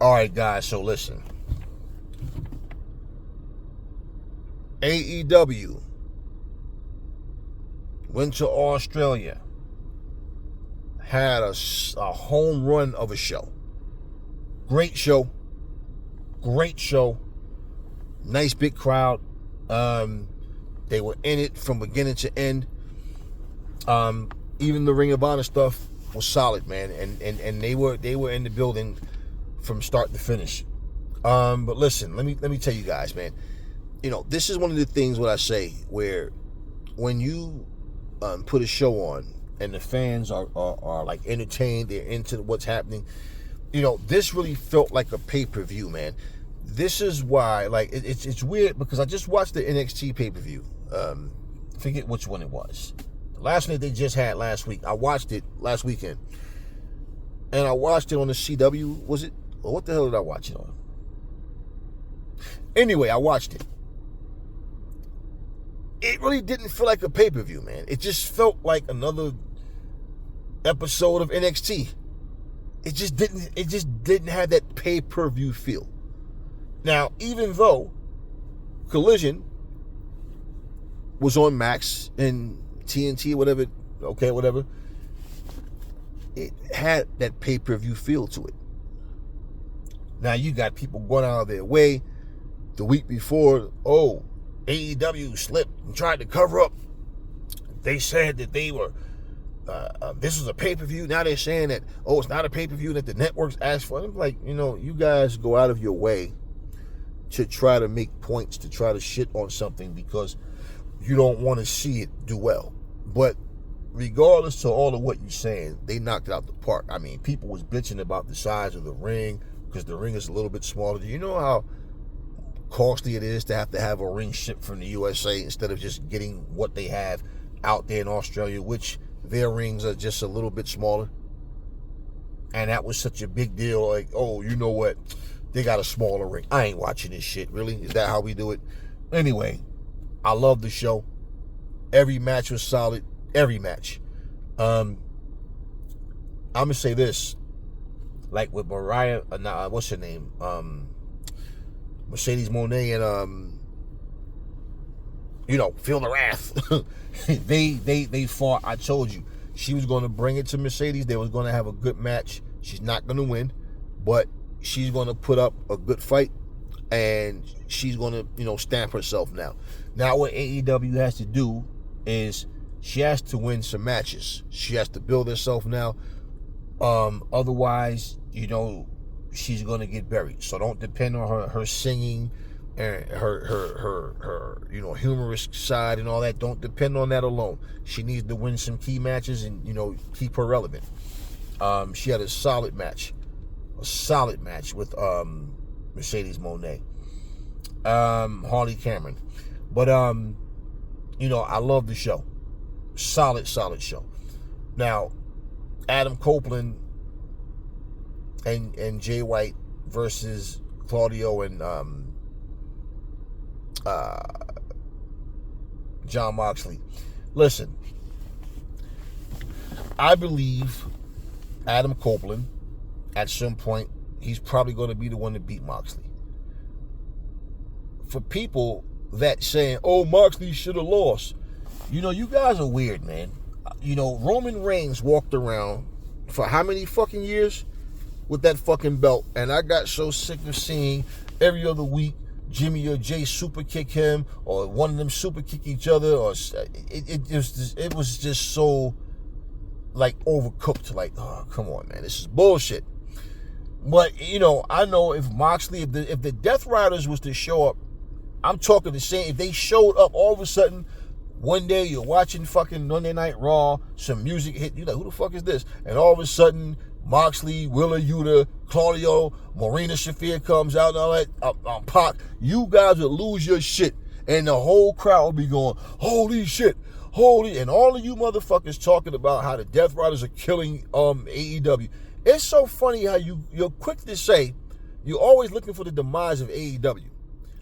All right, guys, so listen. AEW went to Australia, had a home run of a show. Great show. Nice big crowd. They were in it from beginning to end. Even the Ring of Honor stuff was solid, man, and they were in the building from start to finish. But listen, let me tell you guys, man. You know, this is one of the things what I say where when you put a show on and the fans are like entertained, they're into what's happening. You know, this really felt like a pay-per-view, man. This is why, like, it's weird because I just watched the NXT pay-per-view. Forget which one it was. The last one that they just had last week. I watched it last weekend. And I watched it on the CW, was it? Or what the hell did I watch it on? Anyway, I watched it. It really didn't feel like a pay-per-view, man. It just felt like another episode of NXT. It just didn't have that pay-per-view feel. Now, even though Collision was on Max and TNT, whatever, it had that pay-per-view feel to it. Now, you got people going out of their way the week before, AEW slipped and tried to cover up. They said that they were, this was a pay-per-view. Now they're saying that, it's not a pay-per-view that the networks asked for. I'm like, you guys go out of your way to try to make points, to try to shit on something because you don't want to see it do well. But regardless to all of what you're saying, they knocked it out the park. I mean, people was bitching about the size of the ring because the ring is a little bit smaller. Do you know how costly it is to have a ring shipped from the USA instead of just getting what they have out there in Australia, which their rings are just a little bit smaller? And that was such a big deal. Like, you know what? They got a smaller ring. I ain't watching this shit, really. Is that how we do it? Anyway, I love the show. Every match was solid. Every match. I'm going to say this. Like with Mariah, what's her name? Mercedes Moné and Feel the Wrath. they fought. I told you she was going to bring it to Mercedes. They was going to have a good match. She's not going to win, but she's going to put up a good fight, and she's going to stamp herself now. Now what AEW has to do is she has to win some matches. She has to build herself now. Otherwise, she's going to get buried. So don't depend on her singing and her humorous side and all that. Don't depend on that alone. She needs to win some key matches and, keep her relevant. She had a solid match with Mercedes Moné, Harley Cameron. But, I love the show. Solid show. Now, Adam Copeland and Jay White versus Claudio and John Moxley. Listen, I believe Adam Copeland, at some point, he's probably going to be the one to beat Moxley. For people that saying, Moxley should have lost, you guys are weird, man. Roman Reigns walked around for how many fucking years with that fucking belt, and I got so sick of seeing every other week Jimmy or Jay super kick him, or one of them super kick each other, or it was just so like overcooked. Like, come on, man, this is bullshit. But I know if Moxley, if the Death Riders was to show up, I'm talking the same. If they showed up all of a sudden, one day you're watching fucking Monday Night Raw, some music hit, you're like, who the fuck is this? And all of a sudden, Moxley, Willa Yuta, Claudio, Marina Shafir comes out and all that, Pac, you guys would lose your shit. And the whole crowd would be going, holy shit, and all of you motherfuckers talking about how the Death Riders are killing AEW. It's so funny how you're quick to say you're always looking for the demise of AEW.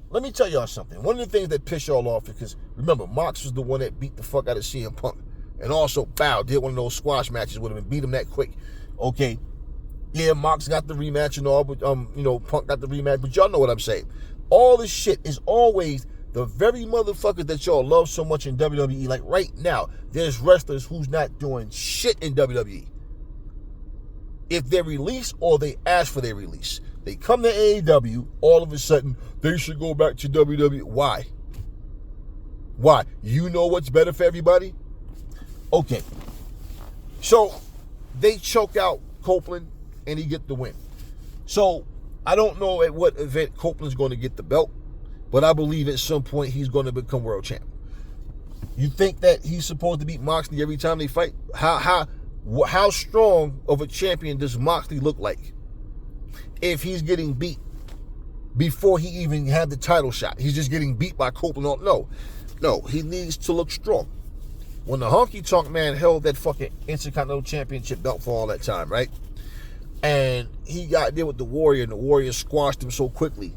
Let me tell y'all something. One of the things that piss y'all off, because remember, Mox was the one that beat the fuck out of CM Punk. And also, did one of those squash matches with him and beat him that quick. Okay, Yeah, Mox got the rematch and all, but Punk got the rematch, but y'all know what I'm saying. All this shit is always the very motherfuckers that y'all love so much in WWE. Like right now, there's wrestlers who's not doing shit in WWE. If they're released or they ask for their release, they come to AEW, all of a sudden, they should go back to WWE. Why? Why? You know what's better for everybody? Okay. So, they choke out Copeland, and he get the win. So, I don't know at what event Copeland's going to get the belt, but I believe at some point he's going to become world champ. You think that he's supposed to beat Moxley every time they fight? How strong of a champion does Moxley look like if he's getting beat before he even had the title shot? He's just getting beat by Copeland. No, he needs to look strong. When the Honky Tonk Man held that fucking Intercontinental Championship belt for all that time, right? And he got there with the Warrior, and the Warrior squashed him so quickly.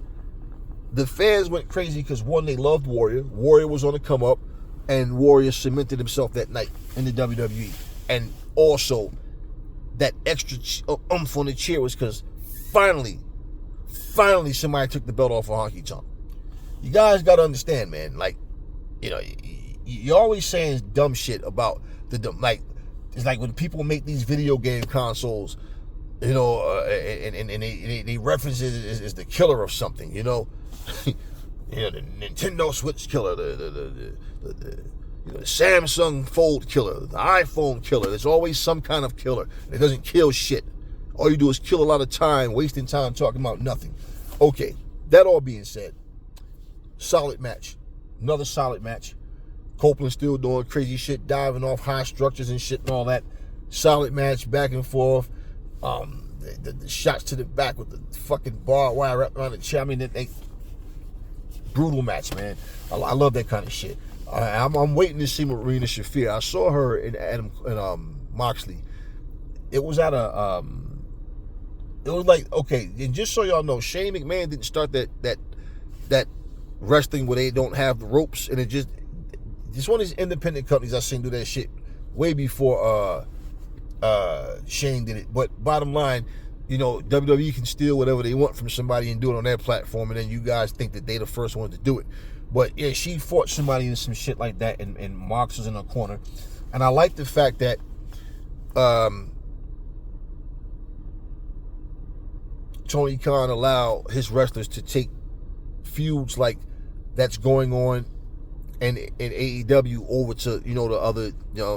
The fans went crazy because, one, they loved Warrior. Warrior was on the come up, and Warrior cemented himself that night in the WWE. And also, that extra oomph on the chair was because finally somebody took the belt off of Honky Tonk. You guys got to understand, man. Like, you're always saying dumb shit about it's like when people make these video game consoles, and they reference it as the killer of something, the Nintendo Switch killer, the Samsung Fold killer, the iPhone killer. There's always some kind of killer. It doesn't kill shit. All you do is kill a lot of time, wasting time talking about nothing. Okay, that all being said, solid match. Another solid match. Copeland still doing crazy shit, diving off high structures and shit and all that. Solid match, back and forth. The shots to the back with the fucking barbed wire wrapped around the chair. I mean, brutal match, man. I love that kind of shit. I'm waiting to see Marina Shafir. I saw her in Moxley. It was at a it was like, okay, and just so y'all know, Shane McMahon didn't start that wrestling where they don't have the ropes, and it's one of these independent companies I seen do that shit way before Shane did it. But bottom line, WWE can steal whatever they want from somebody and do it on their platform, and then you guys think that they the first ones to do it. But yeah, she fought somebody in some shit like that, and Mox was in her corner. And I like the fact that Tony Khan allowed his wrestlers to take feuds like that's going on in AEW over to the other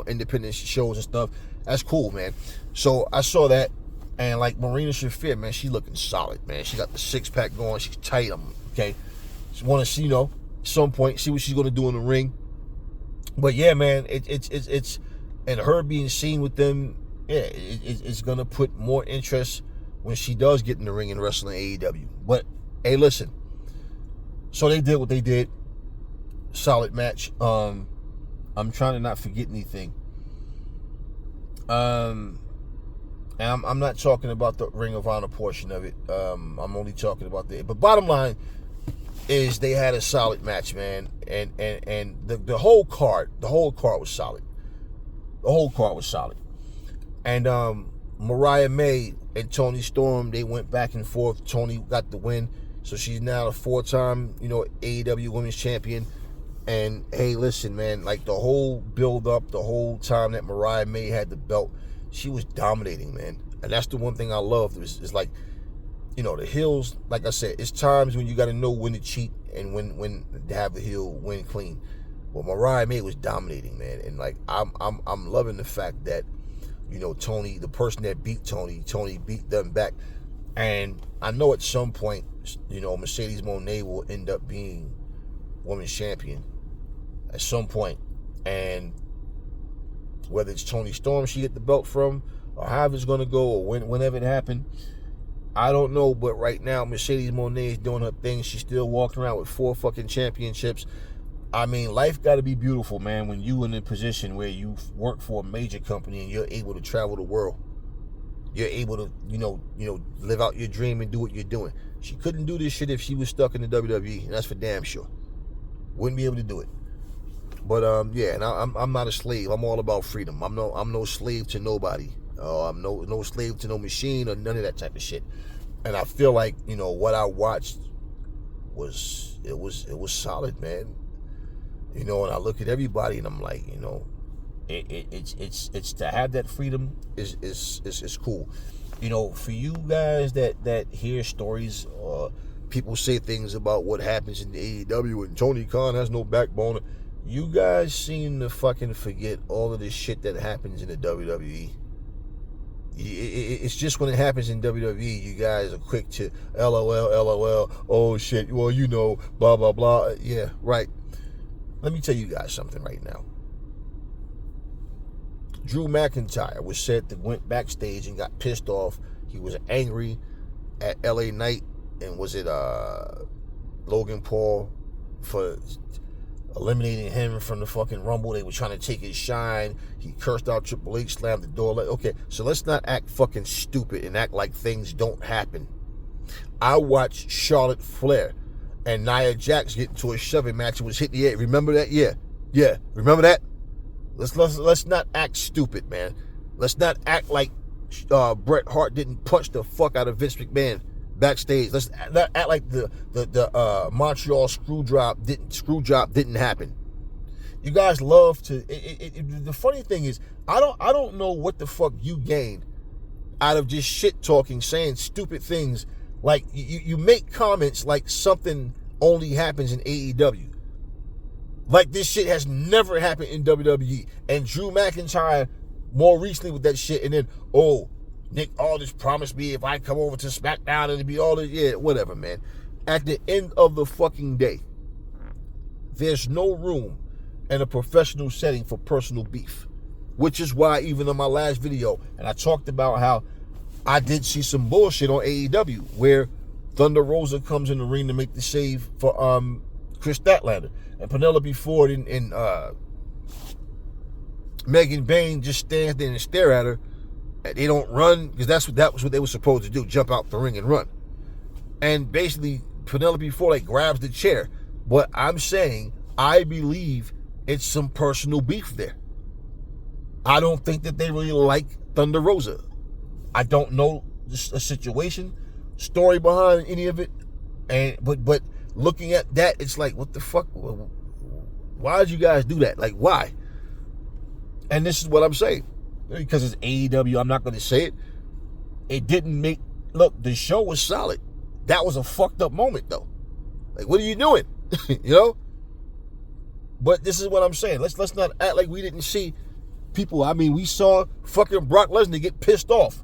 independent shows and stuff. That's cool, man. So I saw that, and like Marina Shafir, man, she looking solid, man. She got the 6-pack going. She's tight. Okay. Just want to see, some point, see what she's gonna do in the ring. But yeah, man, it's and her being seen with them, yeah, it's gonna put more interest when she does get in the ring and wrestle in AEW. But hey, listen. So they did what they did. Solid match. I'm trying to not forget anything. And I'm not talking about the Ring of Honor portion of it. I'm only talking about but bottom line is they had a solid match, man. And the whole card was solid. The whole card was solid. And Mariah May and Toni Storm, they went back and forth. Toni got the win, so she's now a 4-time, AEW Women's Champion. And hey, listen, man, like the whole build up, the whole time that Mariah May had the belt, she was dominating, man. And that's the one thing I loved is like, the heels, like I said, it's times when you got to know when to cheat and when to have the heel win clean. Well, Mariah May was dominating, man. And like, I'm loving the fact that, Toni, the person that beat Toni beat them back. And I know at some point, Mercedes Moné will end up being women's champion at some point. And whether it's Toni Storm she get the belt from, or however it's going to go, or whenever it happened, I don't know. But right now, Mercedes Moné is doing her thing. She's still walking around with 4 fucking championships. I mean, life got to be beautiful, man, when you in a position where you work for a major company and you're able to travel the world. You're able to, live out your dream and do what you're doing. She couldn't do this shit if she was stuck in the WWE, and that's for damn sure. Wouldn't be able to do it. But yeah, and I'm not a slave. I'm all about freedom. I'm no slave to nobody. I'm no slave to no machine or none of that type of shit. And I feel like, what I watched was solid, man. And I look at everybody and I'm like, it's to have that freedom is cool. For you guys that hear stories or people say things about what happens in the AEW and Tony Khan has no backbone, you guys seem to fucking forget all of this shit that happens in the WWE. It's just when it happens in WWE, you guys are quick to LOL, oh shit, well, blah, blah, blah. Yeah, right. Let me tell you guys something right now. Drew McIntyre was said that went backstage and got pissed off. He was angry at LA Knight and was it Logan Paul for eliminating him from the fucking Rumble. They were trying to take his shine. He cursed out Triple H, slammed the door. Okay, so let's not act fucking stupid and act like things don't happen. I watched Charlotte Flair and Nia Jax get into a shoving match and was hitting the air. Remember that? Yeah. Remember that? Let's not act stupid, man. Let's not act like Bret Hart didn't punch the fuck out of Vince McMahon backstage. Let's not act like the Montreal screw drop didn't happen. You guys love to. The funny thing is, I don't know what the fuck you gain out of just shit talking, saying stupid things. Like you make comments like something only happens in AEW. Like this shit has never happened in WWE. And Drew McIntyre more recently with that shit, and then Nick Aldis promised me if I come over to SmackDown it'll be all this. Yeah, whatever, man. At the end of the fucking day, there's no room in a professional setting for personal beef. Which is why even in my last video, and I talked about how I did see some bullshit on AEW where Thunder Rosa comes in the ring to make the save for Chris Statlander. And Penelope Ford and Megan Bain just stand there and stare at her. And they don't run, because that was what they were supposed to do, jump out the ring and run. And basically, Penelope Ford grabs the chair. But I'm saying, I believe it's some personal beef there. I don't think that they really like Thunder Rosa. I don't know a situation, story behind any of it. But looking at that, it's like, what the fuck? Why did you guys do that? Like, why? And this is what I'm saying. Because it's AEW, I'm not going to say it. It didn't make... Look, the show was solid. That was a fucked up moment, though. Like, what are you doing? But this is what I'm saying. Let's not act like we didn't see people. I mean, we saw fucking Brock Lesnar get pissed off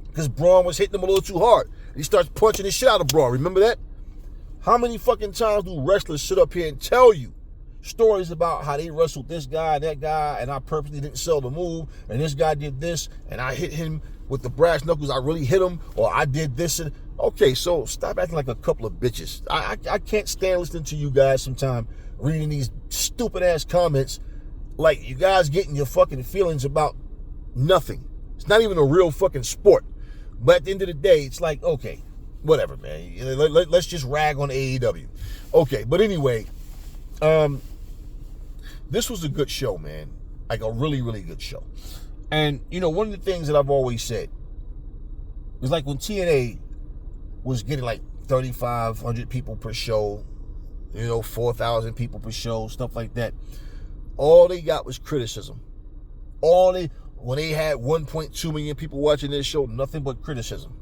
because Braun was hitting him a little too hard. He starts punching the shit out of Braun. Remember that? How many fucking times do wrestlers sit up here and tell you stories about how they wrestled this guy and that guy, and I purposely didn't sell the move, and this guy did this, and I hit him with the brass knuckles, I really hit him, or I did this. And okay, so stop acting like a couple of bitches. I can't stand listening to you guys sometimes reading these stupid ass comments like you guys getting your fucking feelings about nothing. It's not even a real fucking sport. But at the end of the day, it's like, okay, whatever, man. Let's just rag on AEW. Okay, but anyway, this was a good show, man. Like a really, really good show. And, one of the things that I've always said was like when TNA was getting like 3,500 people per show, 4,000 people per show, stuff like that. All they got was criticism. When they had 1.2 million people watching this show, nothing but criticism.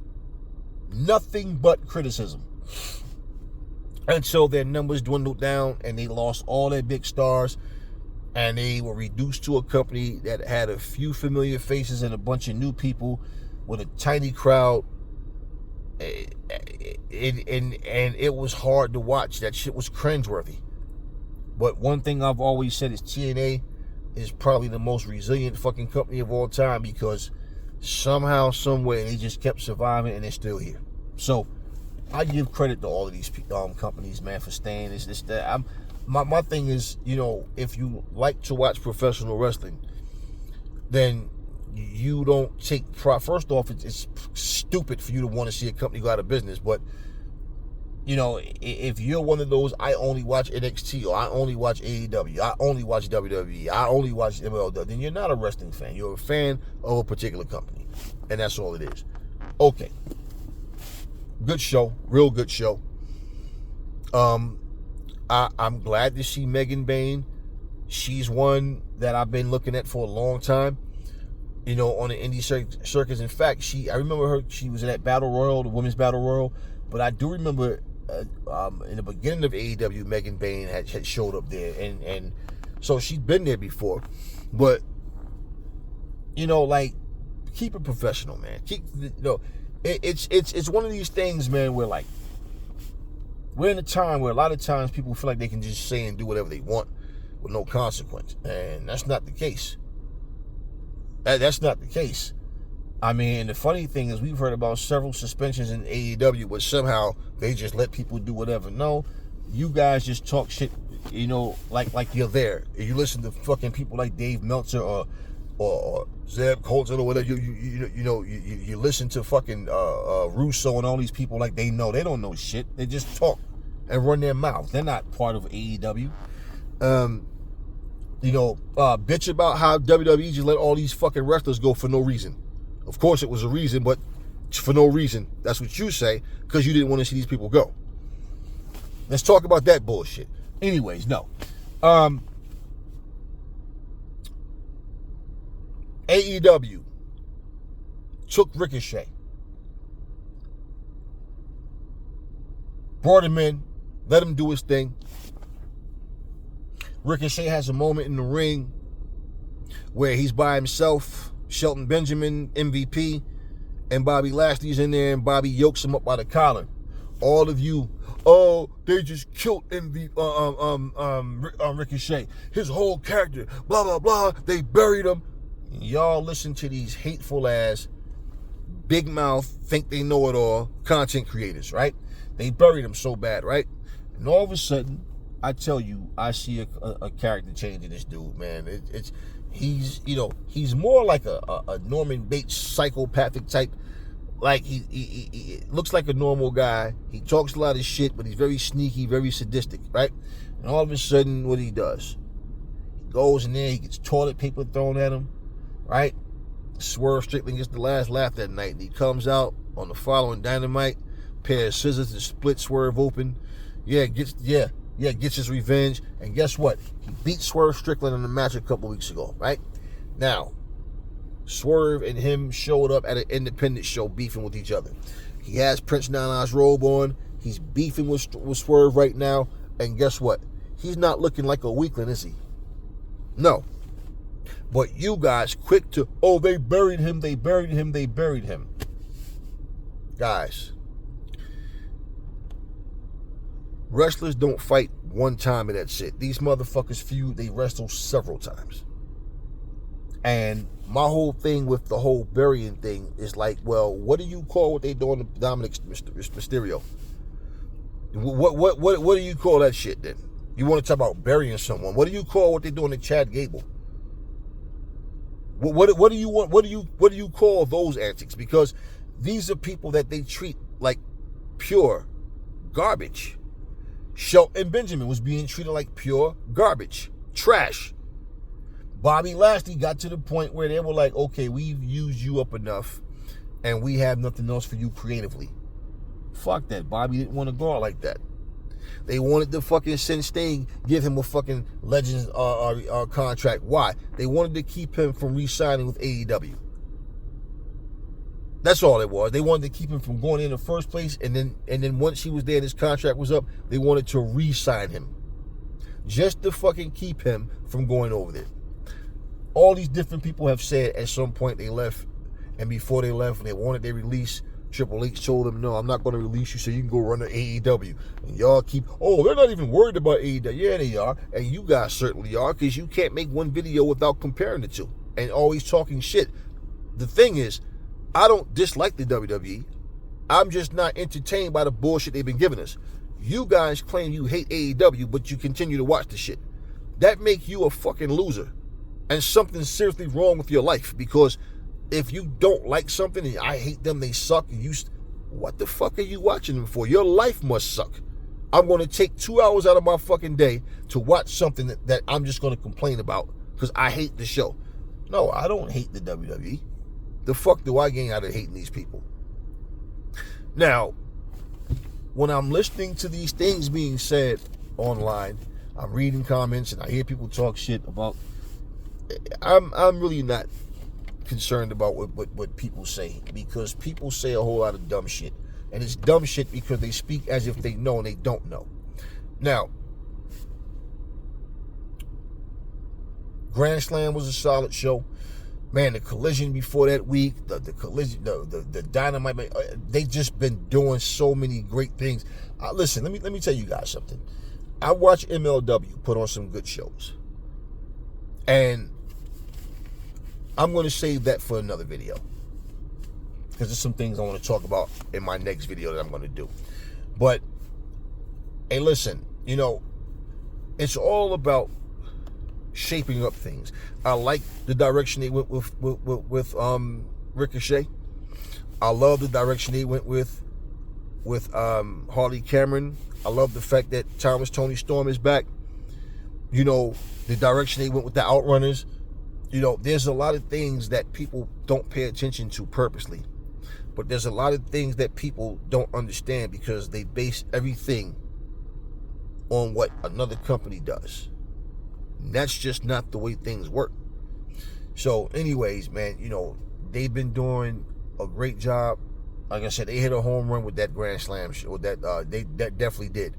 Nothing but criticism. And so their numbers dwindled down and they lost all their big stars. And they were reduced to a company that had a few familiar faces and a bunch of new people with a tiny crowd. And it was hard to watch. That shit was cringeworthy. But one thing I've always said is TNA is probably the most resilient fucking company of all time because somehow, someway, they just kept surviving and they're still here. So I give credit to all of these companies, man, for staying. This, that. My thing is, if you like to watch professional wrestling, then you don't take pride. First off, it's stupid for you to want to see a company go out of business, but You know, if you're one of those, I only watch NXT or I only watch AEW, I only watch WWE, I only watch MLW, then you're not a wrestling fan. You're a fan of a particular company. And that's all it is. Okay. Good show. Real good show. I'm glad to see Megan Bain. She's one that I've been looking at for a long time. You know, on the indie circus. In fact, I remember her. She was in that Battle Royal, the Women's Battle Royal. But I do remember in the beginning of AEW, Megan Bain had showed up there, and so she's been there before. But you know, like, keep it professional, man. It's one of these things, man, where like we're in a time where a lot of times people feel like they can just say and do whatever they want with no consequence, and that's not the case. That's not the case. I mean, the funny thing is we've heard about several suspensions in AEW, but somehow they just let people do whatever. No, you guys just talk shit, you know, like you're there. If you listen to fucking people like Dave Meltzer or Zeb Colton or whatever, you listen to fucking Russo and all these people like they don't know shit. They just talk and run their mouth. They're not part of AEW. Bitch about how WWE just let all these fucking wrestlers go for no reason. Of course it was a reason, but for no reason. That's what you say, because you didn't want to see these people go. Let's talk about that bullshit. Anyways, no. AEW took Ricochet, brought him in, let him do his thing. Ricochet has a moment in the ring where he's by himself, Shelton Benjamin, MVP, and Bobby Lashley's in there, and Bobby yokes him up by the collar. All of you, oh, they just killed Ricochet. His whole character, blah, blah, blah, they buried him. Y'all listen to these hateful ass, big mouth, think they know it all content creators, right? They buried him so bad, right? And all of a sudden, I tell you, I see a character change in this dude, man. He's more like a Norman Bates psychopathic type. Like he looks like a normal guy. He talks a lot of shit, but he's very sneaky, very sadistic, right? And all of a sudden, what he does, he goes in there, he gets toilet paper thrown at him, right? Swerve Strickland gets the last laugh that night, and he comes out on the following Dynamite, pair of scissors to split Swerve open. Gets his revenge, and guess what? He beat Swerve Strickland in a match a couple weeks ago, right? Now, Swerve and him showed up at an independent show beefing with each other. He has Prince Nana's robe on. He's beefing with Swerve right now, and guess what? He's not looking like a weakling, is he? No. But you guys quick to, oh, they buried him. Guys, wrestlers don't fight one time and that's it. These motherfuckers feud, they wrestle several times. And my whole thing with the whole burying thing is like, well, what do you call what they doing to Dominic Mysterio? What do you call that shit then? You want to talk about burying someone? What do you call what they doing to Chad Gable? What do you want? What do you call those antics? Because these are people that they treat like pure garbage. Shelton Benjamin was being treated like pure garbage, trash. Bobby Lashley got to the point where they were like, okay, we've used you up enough and we have nothing else for you creatively. Fuck that. Bobby didn't want to go out like that. They wanted to fucking send Sting, give him a fucking Legends contract. Why? They wanted to keep him from re-signing with AEW. That's all it was. They wanted to keep him from going in the first place, and then once he was there and his contract was up, they wanted to re-sign him. Just to fucking keep him from going over there. All these different people have said at some point they left, and before they left, when they wanted their release, Triple H told them, no, I'm not going to release you so you can go run to AEW. And y'all keep, oh, they're not even worried about AEW. Yeah, they are. And you guys certainly are, because you can't make one video without comparing the two and always talking shit. The thing is, I don't dislike the WWE. I'm just not entertained by the bullshit they've been giving us. You guys claim you hate AEW, but you continue to watch the shit. That makes you a fucking loser. And something's seriously wrong with your life, because if you don't like something and I hate them, they suck, and what the fuck are you watching them for? Your life must suck. I'm going to take 2 hours out of my fucking day to watch something that I'm just going to complain about because I hate the show. No, I don't hate the WWE. The fuck do I gain out of hating these people? Now, when I'm listening to these things being said online, I'm reading comments and I hear people talk shit about, I'm really not concerned about what people say, because people say a whole lot of dumb shit. And it's dumb shit because they speak as if they know and they don't know. Now, Grand Slam was a solid show. Man, the Collision before that week, the Collision, the Dynamite, they just been doing so many great things. Listen, let me tell you guys something. I watch MLW put on some good shows. And I'm going to save that for another video, because there's some things I want to talk about in my next video that I'm going to do. But, hey, listen, you know, it's all about shaping up things. I like the direction they went with Ricochet. I love the direction they went with Harley Cameron. I love the fact that Tony Storm is back. You know, the direction they went with the Outrunners. You know, there's a lot of things that people don't pay attention to purposely. But there's a lot of things that people don't understand because they base everything on what another company does. And that's just not the way things work. So anyways, man, you know, they've been doing a great job. Like I said, they hit a home run with that Grand Slam show. That definitely did.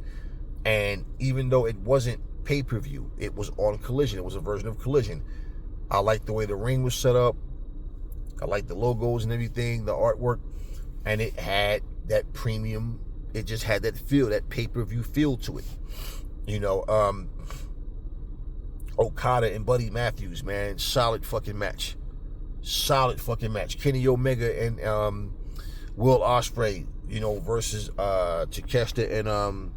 And even though it wasn't pay-per-view, it was on Collision. It was a version of Collision. I like the way the ring was set up. I like the logos and everything, the artwork, and it had that premium. It just had that feel, that pay-per-view feel to it. You know, Okada and Buddy Matthews, man, solid fucking match. Solid fucking match. Kenny Omega and Will Ospreay, you know, versus Takeshita and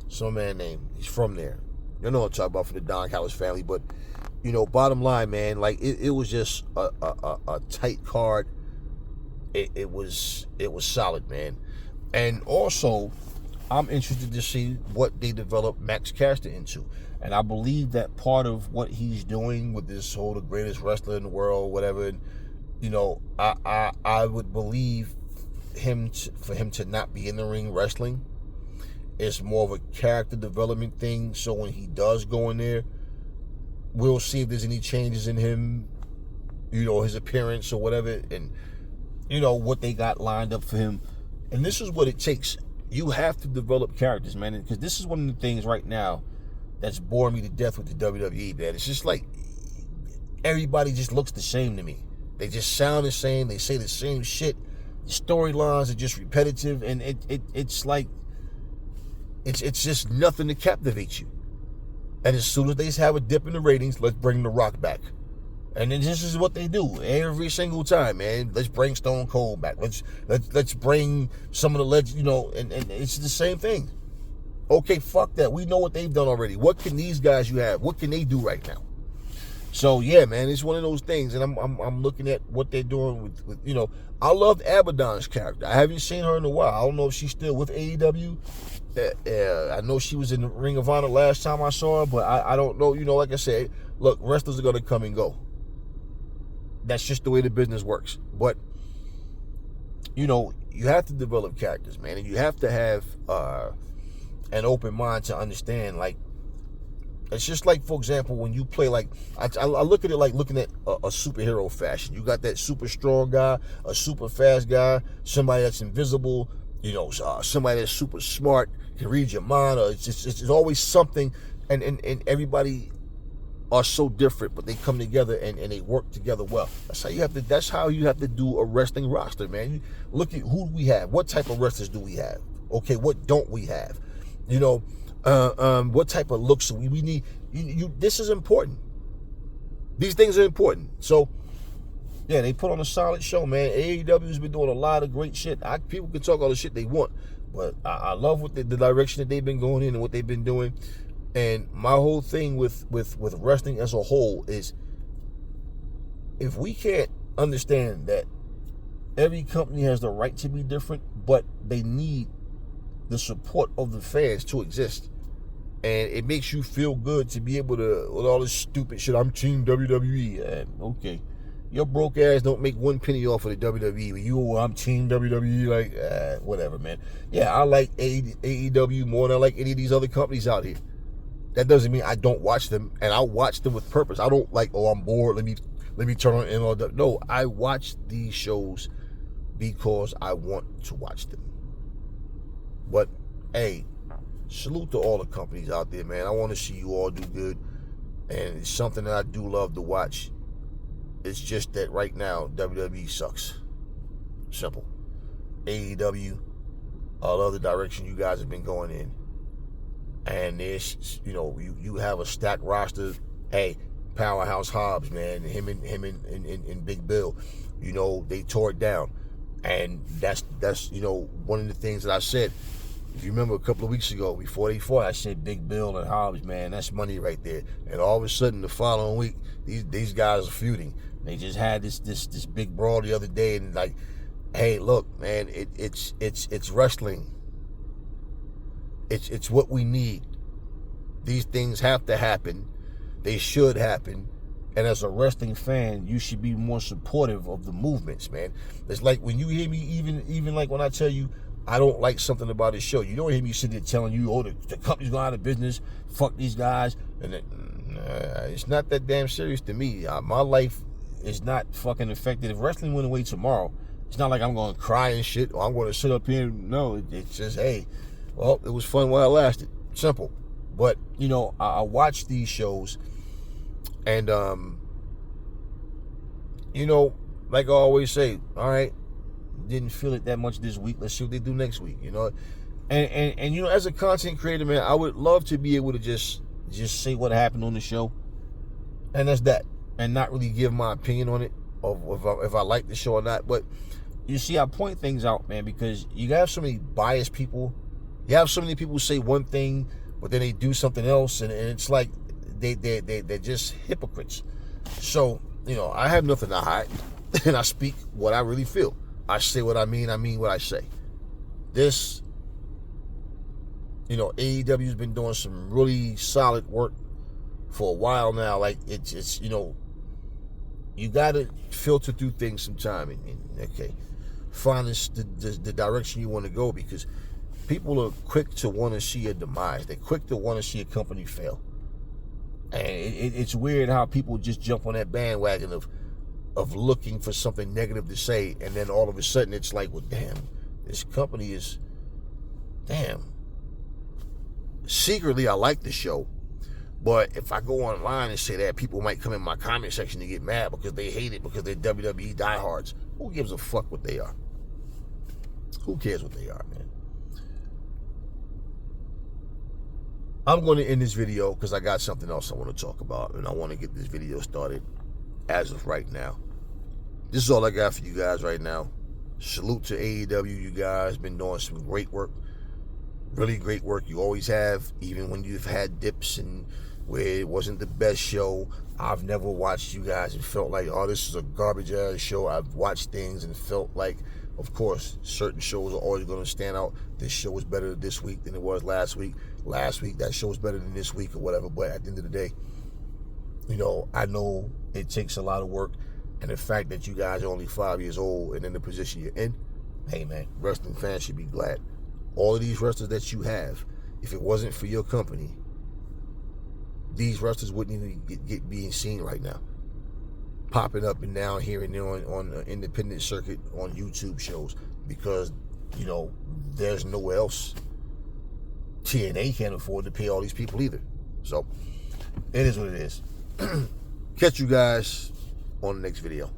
some man named, he's from there. You know what I'm talking about, for the Don Callis family, but you know, bottom line, man, like it was just a tight card. It was solid, man. And also, I'm interested to see what they develop Max Caster into. And I believe that part of what he's doing with this whole the greatest wrestler in the world, whatever, you know, I would believe for him to not be in the ring wrestling. It's more of a character development thing. So when he does go in there, we'll see if there's any changes in him, you know, his appearance or whatever, and, you know, what they got lined up for him. And this is what it takes. You have to develop characters, man, because this is one of the things right now that's boring me to death with the WWE, man. It's just like everybody just looks the same to me. They just sound the same. They say the same shit. The storylines are just repetitive, and it's like it's just nothing to captivate you. And as soon as they have a dip in the ratings, let's bring The Rock back. And then this is what they do every single time, man. Let's bring Stone Cold back. Let's bring some of the legends, you know, and it's the same thing. Okay, fuck that. We know what they've done already. What can these guys you have? What can they do right now? So yeah, man, it's one of those things, and I'm looking at what they're doing with you know. I loved Abaddon's character. I haven't seen her in a while. I don't know if she's still with AEW. I know she was in the Ring of Honor last time I saw her, but I don't know. You know, like I said, look, wrestlers are gonna come and go. That's just the way the business works. But you know, you have to develop characters, man, and you have to have an open mind to understand. Like, it's just like, for example, when you play, like, I look at it like looking at a superhero fashion. You got that super strong guy, a super fast guy, somebody that's invisible, you know, somebody that's super smart, can read your mind, or it's always something, and everybody are so different, but they come together and they work together well. That's how you have to do a wrestling roster, man. You look at who we have. What type of wrestlers do we have? Okay, what don't we have? You know, what type of looks we need. This is important. These things are important. So, yeah, they put on a solid show, man. AEW's been doing a lot of great shit. People can talk all the shit they want, but I love what the direction that they've been going in and what they've been doing. And my whole thing with wrestling as a whole is, if we can't understand that Every company has the right to be different, but they need the support of the fans to exist. And it makes you feel good to be able to, with all this stupid shit, I'm Team WWE. And okay, your broke ass don't make 1 penny off of the WWE. But I'm Team WWE, like, whatever, man. Yeah, I like AEW more than I like any of these other companies out here. That doesn't mean I don't watch them, and I watch them with purpose. I don't like, I'm bored, let me turn on MLW. No, I watch these shows because I want to watch them. But, hey, salute to all the companies out there, man. I want to see you all do good, and it's something that I do love to watch. It's just that right now, WWE sucks. Simple. AEW, I love the direction you guys have been going in. And there's, you have a stacked roster. Hey, Powerhouse Hobbs, man, him and Big Bill, they tore it down. And that's one of the things that I said. If you remember a couple of weeks ago, before they fought, I said Big Bill and Hobbs, man, that's money right there. And all of a sudden, the following week, these guys are feuding. They just had this big brawl the other day, and like, hey, look, man, it's wrestling. It's what we need. These things have to happen. They should happen. And as a wrestling fan, you should be more supportive of the movements, man. It's like when you hear me, even like when I tell you I don't like something about this show, you don't hear me sitting there telling you, the company's going out of business, fuck these guys. And it's not that damn serious to me. My life is not fucking affected. If wrestling went away tomorrow, it's not like I'm going to cry and shit, or I'm going to sit up here. No, it's just, hey, well, it was fun while it lasted. Simple. But, I watch these shows, and, like I always say, all right, didn't feel it that much this week. Let's see what they do next week, And as a content creator, man, I would love to be able to just say what happened on the show, and that's that, and not really give my opinion on it, of if I like the show or not. But you see, I point things out, man, because you have so many biased people. You have so many people say one thing, but then they do something else, and it's like they're just hypocrites. So, I have nothing to hide, and I speak what I really feel. I say what I mean what I say. This, AEW's been doing some really solid work for a while now. Like, it's you got to filter through things sometime and find the direction you want to go, because people are quick to want to see a demise. They're quick to want to see a company fail. And it's weird how people just jump on that bandwagon of looking for something negative to say, and then all of a sudden it's like, well, damn, this company is, secretly I like the show, but if I go online and say that, people might come in my comment section to get mad because they hate it because they're WWE diehards. Who gives a fuck what they are? Who cares what they are, man? I'm going to end this video because I got something else I want to talk about, and I want to get this video started as of right now. This is all I got for you guys right now. Salute to AEW. You guys been doing some great work. Really great work. You always have, even when you've had dips and where it wasn't the best show. I've never watched you guys and felt like, this is a garbage ass show. I've watched things and felt like, of course, certain shows are always going to stand out. This show was better this week than it was last week. Last week, that show was better than this week or whatever. But at the end of the day, I know it takes a lot of work. And the fact that you guys are only 5 years old and in the position you're in, hey, man, wrestling fans should be glad. All of these wrestlers that you have, if it wasn't for your company, these wrestlers wouldn't even get being seen right now. Popping up and down here and there on the independent circuit on YouTube shows, because, there's nowhere else. TNA can't afford to pay all these people either. So, it is what it is. Catch you guys on the next video.